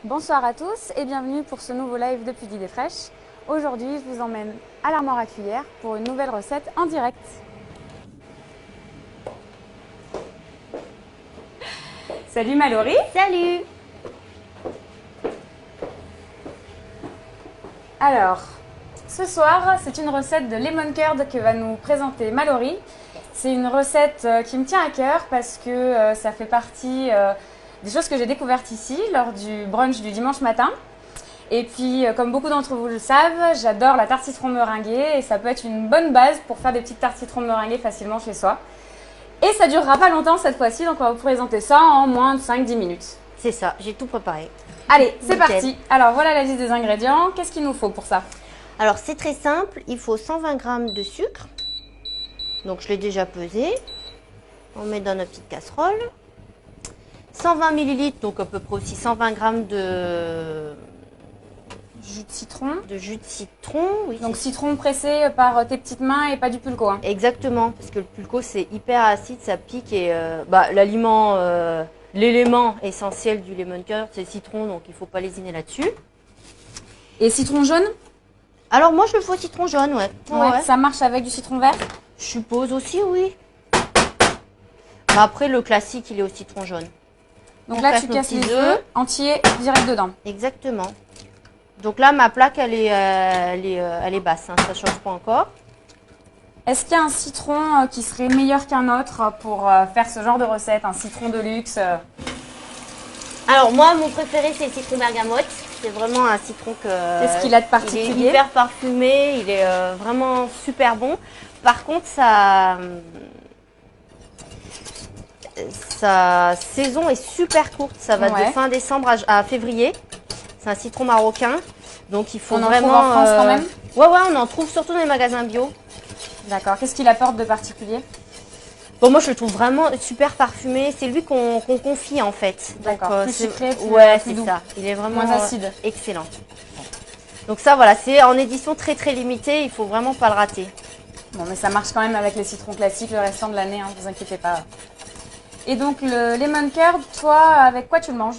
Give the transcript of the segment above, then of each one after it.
Bonsoir à tous et bienvenue pour ce nouveau live depuis d'idées fraîches. Aujourd'hui, je vous emmène à l'armoire à cuillère pour une nouvelle recette en direct. Salut Mallory. Salut. Alors, ce soir, c'est une recette de lemon curd que va nous présenter Mallory. C'est une recette qui me tient à cœur parce que ça fait partie des choses que j'ai découvertes ici lors du brunch du dimanche matin. Et puis, comme beaucoup d'entre vous le savent, j'adore la tarte citron meringuée et ça peut être une bonne base pour faire des petites tartes citron meringuées facilement chez soi. Et ça durera pas longtemps cette fois-ci, donc on va vous présenter ça en moins de 5-10 minutes. C'est ça, j'ai tout préparé. Allez, c'est Nickel. parti. Alors voilà la liste des ingrédients. Qu'est-ce qu'il nous faut pour ça? Alors c'est très simple, il faut 120 g de sucre. Donc je l'ai déjà pesé. On met dans notre petite casserole. 120 ml, donc à peu près aussi 120 g Jus de citron. jus de citron. Oui, Donc citron pressé par tes petites mains et pas du pulco. Hein. exactement, parce que le pulco c'est hyper acide, ça pique et l'élément essentiel du lemon curd c'est le citron, donc il ne faut pas lésiner là-dessus. Et citron jaune? Alors moi je le fais au citron jaune, ouais. Ouais. Ça marche avec du citron vert? Je suppose aussi, oui. Mais après le classique il est au citron jaune. Donc On là casse tu nos casses petits les œufs. œufs entiers direct dedans. Exactement. Donc là, ma plaque, elle est basse, hein, ça ne change pas encore. Est-ce qu'il y a un citron qui serait meilleur qu'un autre pour faire ce genre de recette? Un citron de luxe Alors moi, mon préféré, c'est le citron bergamote. C'est vraiment un citron que... Qu'est-ce qu'il a de particulier? Il est hyper parfumé, il est vraiment super bon. Par contre, sa saison est super courte. Ça va de fin décembre à février. C'est un citron marocain, donc il faut on vraiment... en trouve en France quand même? Ouais, on en trouve surtout dans les magasins bio. D'accord. Qu'est-ce qu'il apporte de particulier? Bon, moi je le trouve vraiment super parfumé. C'est lui qu'on confie en fait. D'accord. Plus sucré, plus, ouais, plus c'est doux. ça. Il est vraiment Moins acide. excellent. Donc ça, voilà, c'est en édition très très limitée. Il faut vraiment pas le rater. Bon, mais ça marche quand même avec les citrons classiques le restant de l'année, hein, vous inquiétez pas. Et donc le lemon curd, toi, avec quoi tu le manges?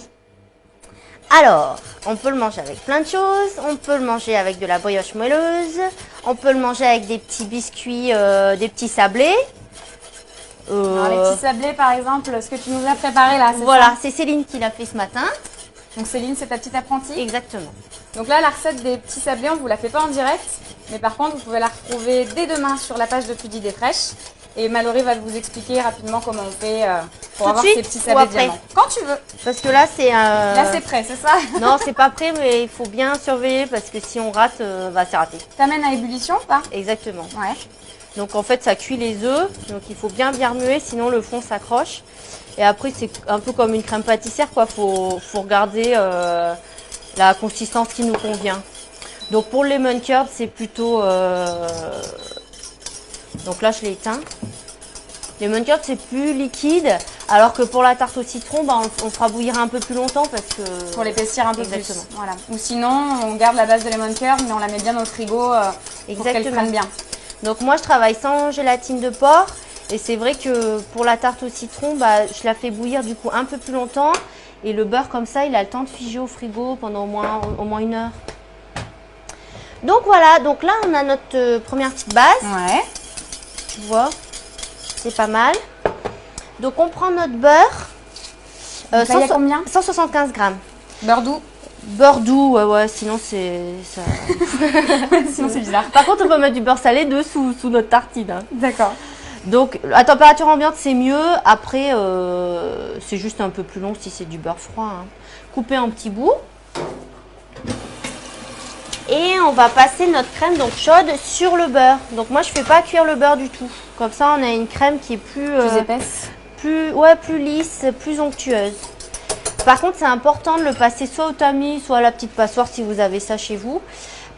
Alors, on peut le manger avec plein de choses. On peut le manger avec de la brioche moelleuse. On peut le manger avec des petits biscuits, des petits sablés. Alors, les petits sablés, par exemple, ce que tu nous as préparé là, c'est voilà, ça? c'est Céline qui l'a fait ce matin. Donc Céline, c'est ta petite apprentie? Exactement. Donc là, la recette des petits sablés, on ne vous la fait pas en direct. Mais par contre, vous pouvez la retrouver dès demain sur la page de Plus d'idées fraîches. Et Mallory va vous expliquer rapidement comment on fait pour Tout de avoir suite ces petits ou sablés après? diamants. Quand tu veux. Parce que là, c'est un... Là, c'est prêt, c'est ça? Non, c'est pas prêt, mais il faut bien surveiller parce que si on rate, c'est raté. T'amènes à ébullition ou pas? Exactement. Ouais. Donc en fait, ça cuit les œufs, donc il faut bien remuer, sinon le fond s'accroche. Et après, c'est un peu comme une crème pâtissière, quoi. Faut regarder la consistance qui nous convient. Donc pour le lemon curd, c'est plutôt... Donc là, je l'ai éteint. Le lemon curd, c'est plus liquide, alors que pour la tarte au citron, on fera bouillir un peu plus longtemps parce que... Pour l'épaissir un peu Exactement. plus. Voilà. Ou sinon, on garde la base de lemon curd, mais on la met bien au frigo pour qu'elle prenne bien. Donc moi, je travaille sans gélatine de porc. Et c'est vrai que pour la tarte au citron, je la fais bouillir du coup un peu plus longtemps. Et le beurre comme ça, il a le temps de figer au frigo pendant au moins 1 heure. Donc voilà, donc là, on a notre première petite base. Ouais. Tu vois, c'est pas mal. Donc on prend notre beurre. Donc là, il y a combien? 175 grammes. Beurre doux. Beurre doux, ouais, sinon c'est... ça... Sinon, c'est bizarre. Par contre, on peut mettre du beurre salé dessous, sous notre tartine. Hein. D'accord. Donc, à température ambiante, c'est mieux. Après, c'est juste un peu plus long si c'est du beurre froid. Hein. Coupé en petits bouts. Et on va passer notre crème donc chaude sur le beurre. Donc moi, je fais pas cuire le beurre du tout. Comme ça, on a une crème qui est plus épaisse. plus lisse, plus onctueuse. Par contre, c'est important de le passer soit au tamis, soit à la petite passoire si vous avez ça chez vous.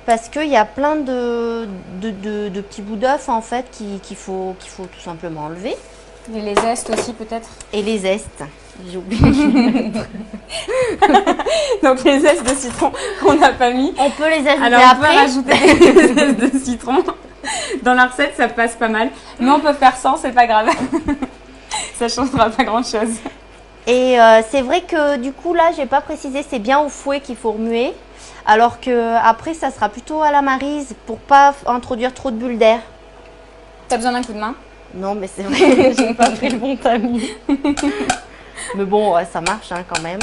Parce qu'il y a plein de petits bouts d'œufs en fait qu'il faut tout simplement enlever. Et les zestes aussi peut-être. Et les zestes, j'ai oublié. Donc les zestes de citron qu'on n'a pas mis. On peut les ajouter Alors on peut après. rajouter des zestes de citron. Dans la recette ça passe pas mal. Mais on peut faire sans, c'est pas grave. Ça changera pas grand chose. Et c'est vrai que du coup là, j'ai pas précisé, c'est bien au fouet qu'il faut remuer. Alors que après, ça sera plutôt à la maryse pour pas introduire trop de bulles d'air. T'as besoin d'un coup de main? Non, mais c'est vrai, j'ai pas pris le bon tamis. Mais bon, ouais, ça marche hein, quand même.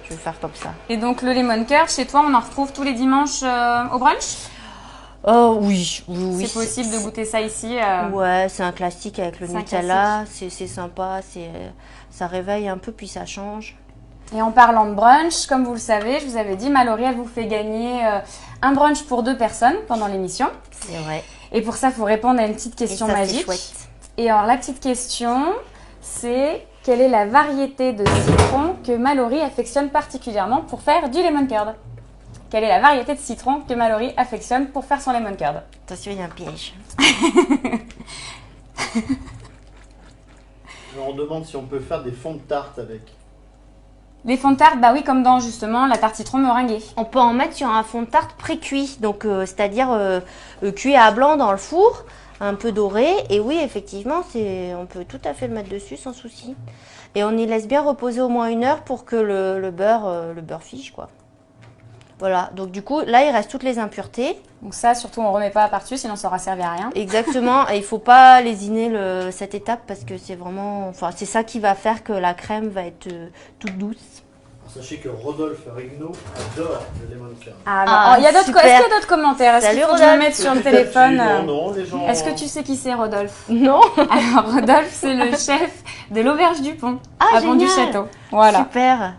Je vais faire comme ça. Et donc le lemon curd, chez toi, on en retrouve tous les dimanches au brunch? Oh oui, oui. C'est possible de goûter ça ici. Ouais, c'est un classique avec le C'est un Nutella. C'est sympa, ça réveille un peu puis ça change. Et en parlant de brunch, comme vous le savez, je vous avais dit, Mallory, elle vous fait gagner un brunch pour 2 personnes pendant l'émission. C'est vrai. Et pour ça, il faut répondre à une petite question magique. Chouette. Et alors, la petite question, c'est quelle est la variété de citron que Mallory affectionne particulièrement pour faire du lemon curd? Quelle est la variété de citron que Mallory affectionne pour faire son lemon curd? Attention, il y a un piège. On demande si on peut faire des fonds de tarte avec. Les fonds de tarte, bah oui, comme dans justement la tarte citron meringuée. On peut en mettre sur un fond de tarte pré-cuit, donc c'est-à-dire cuit à blanc dans le four, un peu doré. Et oui, effectivement, on peut tout à fait le mettre dessus sans souci. Et on y laisse bien reposer au moins 1 heure pour que le beurre fiche, quoi. Voilà, donc du coup, là, il reste toutes les impuretés. Donc ça, surtout, on remet pas par-dessus, sinon ça aura servi à rien. Exactement, et il faut pas lésiner cette étape parce que c'est vraiment, enfin, c'est ça qui va faire que la crème va être toute douce. Sachez que Rodolphe Rigno adore le lemon curd. Ah, non. Il y a d'autres, est-ce qu'il y a d'autres commentaires? Est-ce qu'il faut que je me mette sur le téléphone? Non, les gens... Est-ce que tu sais qui c'est, Rodolphe? Non. Alors, Rodolphe, c'est le chef de l'Auberge du Pont, Ah, à Pont du génial. Château. Voilà. Super.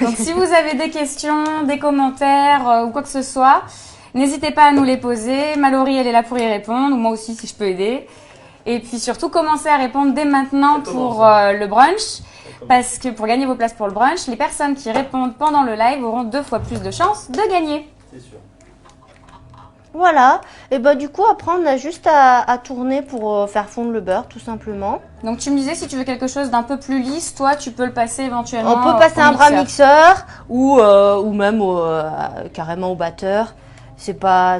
Donc, si vous avez des questions, des commentaires ou quoi que ce soit, n'hésitez pas à nous les poser. Mallory, elle est là pour y répondre, ou moi aussi si je peux aider. Et puis surtout, commencez à répondre dès maintenant pour le brunch. Parce que pour gagner vos places pour le brunch, les personnes qui répondent pendant le live auront 2 fois plus de chances de gagner. C'est sûr. Voilà, et bah du coup après on a juste à tourner pour faire fondre le beurre tout simplement. Donc tu me disais si tu veux quelque chose d'un peu plus lisse, toi tu peux le passer éventuellement. On peut passer au un bras mixeur ou même carrément au batteur. C'est pas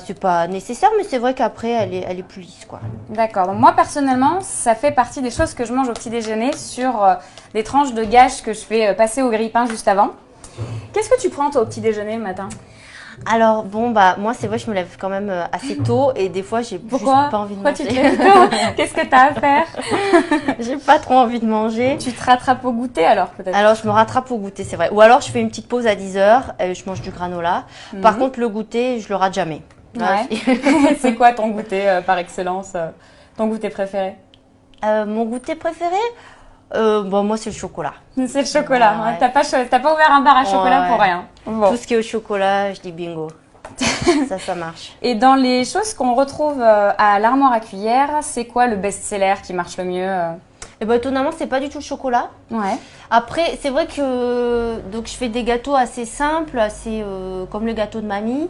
nécessaire, mais c'est vrai qu'après elle est plus lisse quoi. D'accord, donc moi personnellement ça fait partie des choses que je mange au petit déjeuner sur des tranches de gâche que je fais passer au grille-pain juste avant. Qu'est-ce que tu prends toi au petit déjeuner le matin? Alors bon bah moi c'est vrai je me lève quand même assez tôt et des fois j'ai juste pas envie de Pourquoi manger. tu te lèves tôt? Qu'est-ce que tu as à faire? J'ai pas trop envie de manger. Tu te rattrapes au goûter alors peut-être? Alors je me rattrape au goûter c'est vrai. Ou alors je fais une petite pause à 10h et je mange du granola. Par contre le goûter je le rate jamais. Ouais. C'est quoi ton goûter par excellence? Ton goûter préféré? Mon goûter préféré bon, moi c'est le chocolat. C'est le chocolat. Ouais. T'as pas ouvert un bar à chocolat pour rien. Bon. Tout ce qui est au chocolat, je dis bingo. ça marche. Et dans les choses qu'on retrouve à l'armoire à cuillère, c'est quoi le best-seller qui marche le mieux? Et ben étonnamment, c'est pas du tout le chocolat. Ouais. Après, c'est vrai que donc je fais des gâteaux assez simples, assez comme le gâteau de mamie,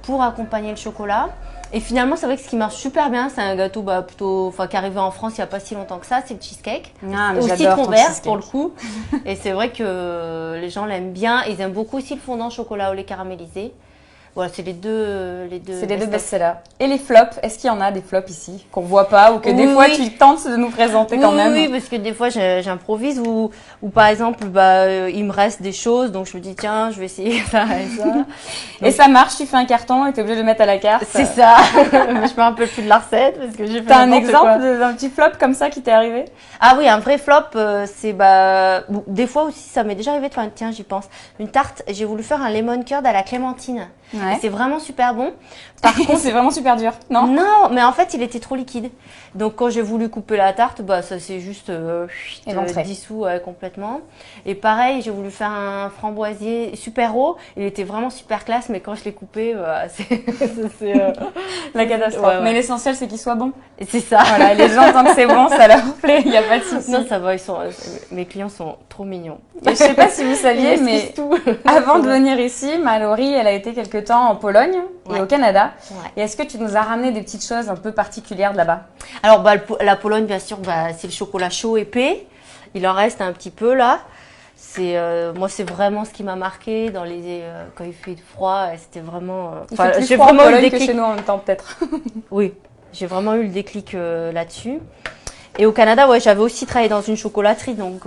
pour accompagner le chocolat. Et finalement, c'est vrai que ce qui marche super bien, c'est un gâteau plutôt, qui est arrivé en France il n'y a pas si longtemps que ça, c'est le cheesecake. Ah, mais au j'adore citron ton vert cheesecake. pour le coup. Et c'est vrai que les gens l'aiment bien. Ils aiment beaucoup aussi le fondant chocolat au lait caramélisé. Voilà, c'est les deux. C'est les 2 best-sellers. Et les flops, est-ce qu'il y en a des flops ici qu'on voit pas ou que des Oui, fois oui. tu tentes de nous présenter quand même? Oui, parce que des fois j'improvise ou par exemple il me reste des choses donc je me dis tiens je vais essayer ça et ça. Et ça marche, tu fais un carton et tu es obligé de le mettre à la carte. C'est ça. Mais je me rappelle plus de la recette parce que j'ai fait T'as un n'importe quoi. exemple d'un petit flop comme ça qui t'est arrivé? Ah oui, un vrai flop, c'est bon, des fois aussi ça m'est déjà arrivé. Tiens, j'y pense. Une tarte, j'ai voulu faire un lemon curd à la clémentine. Ouais. Et c'est vraiment super bon. Par contre, C'est vraiment super dur, non? non, mais en fait, il était trop liquide. Donc quand j'ai voulu couper la tarte, ça s'est juste Éventré. dissous complètement. Et pareil, j'ai voulu faire un framboisier super haut. Il était vraiment super classe, mais quand je l'ai coupé, c'est La catastrophe. Ouais, ouais. Mais l'essentiel, c'est qu'il soit bon. c'est ça. Voilà, les gens, tant que c'est bon, ça leur plaît, il n'y a pas de souci. Non, ça va, mes clients sont trop mignons. Et je sais pas si vous saviez, Ils mais m'expliquent tout. avant de venir ici, Mallory, elle a été quelque temps en Pologne et Ouais. au Canada. Ouais. Et est-ce que tu nous as ramené des petites choses un peu particulières de là-bas? Alors, la Pologne, bien sûr, c'est le chocolat chaud épais. Il en reste un petit peu là. Moi, c'est vraiment ce qui m'a marqué quand il fait froid. C'était vraiment. Il fait plus j'ai froid en vraiment eu le Pologne que déclic. chez nous en même temps, peut-être. Oui, j'ai vraiment eu le déclic là-dessus. Et au Canada, ouais, j'avais aussi travaillé dans une chocolaterie. Donc,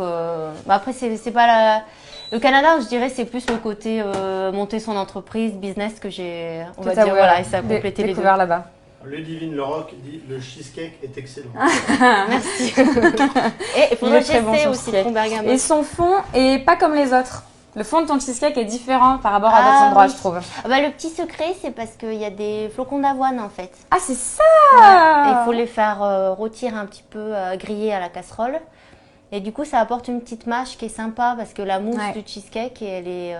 après, c'est pas la... Le Canada, je dirais, c'est plus le côté monter son entreprise, business que j'ai, on va dire, voilà, et ça a complété les deux. Découvert là-bas. Ludivine Leroc dit le cheesecake est excellent. Merci. Et il faudrait tester bon, au citron bergamote. Et son fond est pas comme les autres. Le fond de ton cheesecake est différent par rapport à d'autres endroits, oui. je trouve. Ah bah, le petit secret, c'est parce qu'il y a des flocons d'avoine en fait. Ah, c'est ça! Ouais. Et il faut les faire rôtir un petit peu, griller à la casserole. Et du coup, ça apporte une petite mâche qui est sympa parce que la mousse du cheesecake, elle est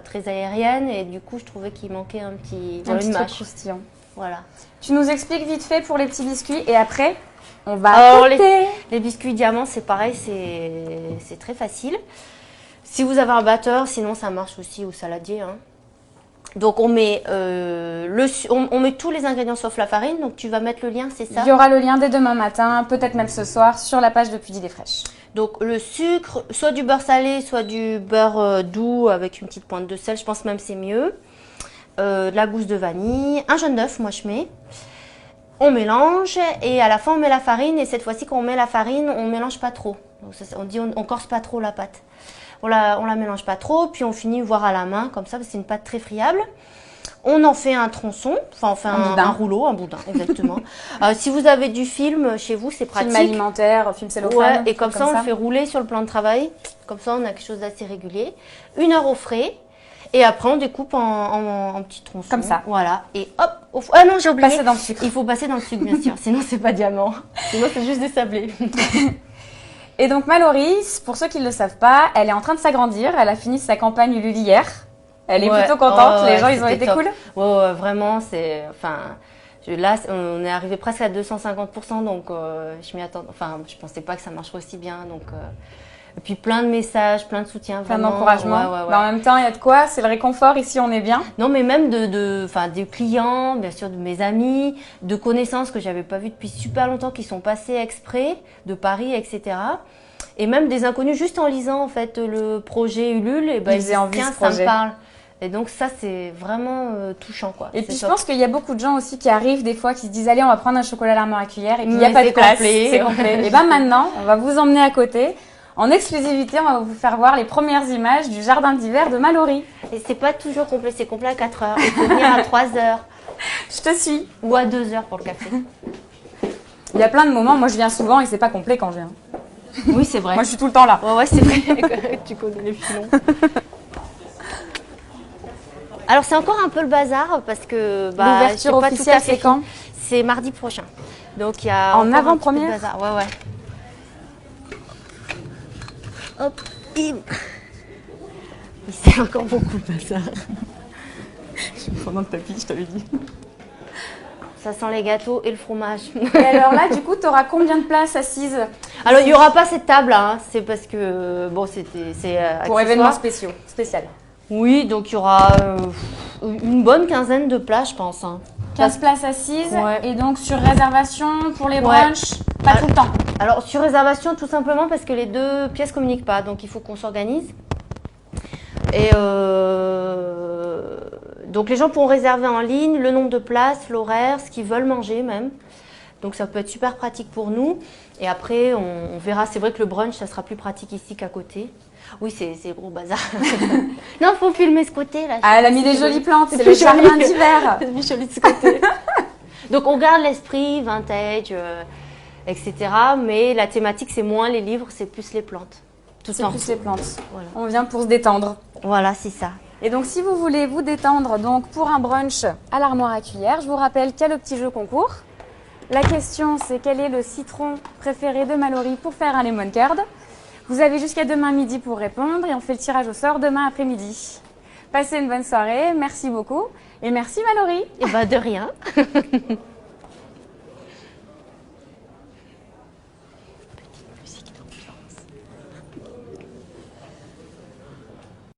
très aérienne. Et du coup, je trouvais qu'il manquait un petit truc mâche. croustillant. Voilà. Tu nous expliques vite fait pour les petits biscuits et après, on va goûter. Les biscuits diamants, c'est pareil, c'est très facile. Si vous avez un batteur, sinon ça marche aussi au saladier. Hein. Donc on met, on met tous les ingrédients sauf la farine. Donc tu vas mettre le lien, c'est ça? Il y aura le lien dès demain matin, peut-être même ce soir, sur la page de Puy d'Idées Fraîches. Donc le sucre, soit du beurre salé, soit du beurre doux avec une petite pointe de sel. Je pense même c'est mieux. De la gousse de vanille, un jaune d'œuf, moi je mets. On mélange et à la fin on met la farine. Et cette fois-ci, quand on met la farine, on mélange pas trop. Donc, on dit on corse pas trop la pâte. On la mélange pas trop, puis on finit voir à la main comme ça, parce que c'est une pâte très friable. On en fait un tronçon, enfin on fait un rouleau, un boudin, exactement. Si vous avez du film chez vous, c'est pratique. Film alimentaire, film cellophane. Ouais, et comme ça, on le fait rouler sur le plan de travail. Comme ça, on a quelque chose d'assez régulier. 1 heure au frais. Et après, on découpe en petits tronçons. Comme ça. Voilà. Et hop, ah non, j'ai oublié. Passer dans le sucre. Il faut passer dans le sucre, bien sûr. Sinon, c'est pas diamant. Sinon, c'est juste des sablés. Et donc Mallory, pour ceux qui ne le savent pas, elle est en train de s'agrandir. Elle a fini sa campagne Ulule hier. Elle est plutôt contente. Les gens, ils ont été top. cool. Ouais, vraiment, c'est... Enfin, là, on est arrivé presque à 250%. Donc, je m'y attends. Enfin, je pensais pas que ça marcherait aussi bien. Donc... Et puis plein de messages, plein de soutien, plein vraiment. d'encouragement. Ouais. Mais en même temps, il y a de quoi, c'est le réconfort, ici on est bien. Non, mais même des clients, bien sûr, de mes amis, de connaissances que j'avais pas vues depuis super longtemps, qui sont passés exprès de Paris, etc. Et même des inconnus, juste en lisant en fait le projet Ulule, et ils faisaient envie, tiens, ça me parle. Et donc ça, c'est vraiment touchant, quoi. Et puis je pense qu'il y a beaucoup de gens aussi qui arrivent des fois, qui se disent allez, on va prendre un chocolat à l'armoire à cuillère, et puis il n'y a pas de place, c'est complet. Et ben maintenant, on va vous emmener à côté. En exclusivité, on va vous faire voir les premières images du jardin d'hiver de Mallory. Et c'est pas toujours complet, c'est complet à 4 heures. Il faut venir à 3 heures. Je te suis. Ou à 2 heures pour le café. Il y a plein de moments, moi je viens souvent et c'est pas complet quand je viens. Oui, c'est vrai. Moi je suis tout le temps là. Ouais, c'est vrai. Tu connais les filons. Alors c'est encore un peu le bazar parce que l'ouverture officielle c'est quand? C'est mardi prochain. Donc il y a en avant-première. Ouais. Hop, c'est encore beaucoup le bazar. Je suis pendant le tapis, je t'avais dit. Ça sent les gâteaux et le fromage. Et alors là, du coup, tu auras combien de places assises? Alors, il n'y aura pas cette table, hein. C'est parce que, bon, c'est pour événements spécial. Oui, donc il y aura une bonne quinzaine de places, je pense. Hein. 15 places assises, ouais. Et donc sur réservation pour les brunchs, pas tout le temps. Alors sur réservation tout simplement parce que les 2 pièces communiquent pas, donc il faut qu'on s'organise. Et donc les gens pourront réserver en ligne le nombre de places, l'horaire, ce qu'ils veulent manger même. Donc ça peut être super pratique pour nous. Et après on verra, c'est vrai que le brunch ça sera plus pratique ici qu'à côté. Oui, c'est gros bazar. Non, faut filmer ce côté là. Ah, elle a mis des jolies plantes, c'est le jardin d'hiver. C'est plus joli de ce côté. Donc on garde l'esprit vintage, etc. Mais la thématique c'est moins les livres, c'est plus les plantes. C'est plus les plantes. Voilà. On vient pour se détendre. Voilà, c'est ça. Et donc si vous voulez vous détendre donc pour un brunch à l'armoire à cuillère, je vous rappelle qu'il y a le petit jeu concours. La question c'est quel est le citron préféré de Mallory pour faire un lemon curd. Vous avez jusqu'à demain midi pour répondre et on fait le tirage au sort demain après-midi. Passez une bonne soirée, merci beaucoup et merci Mallory. Et de rien.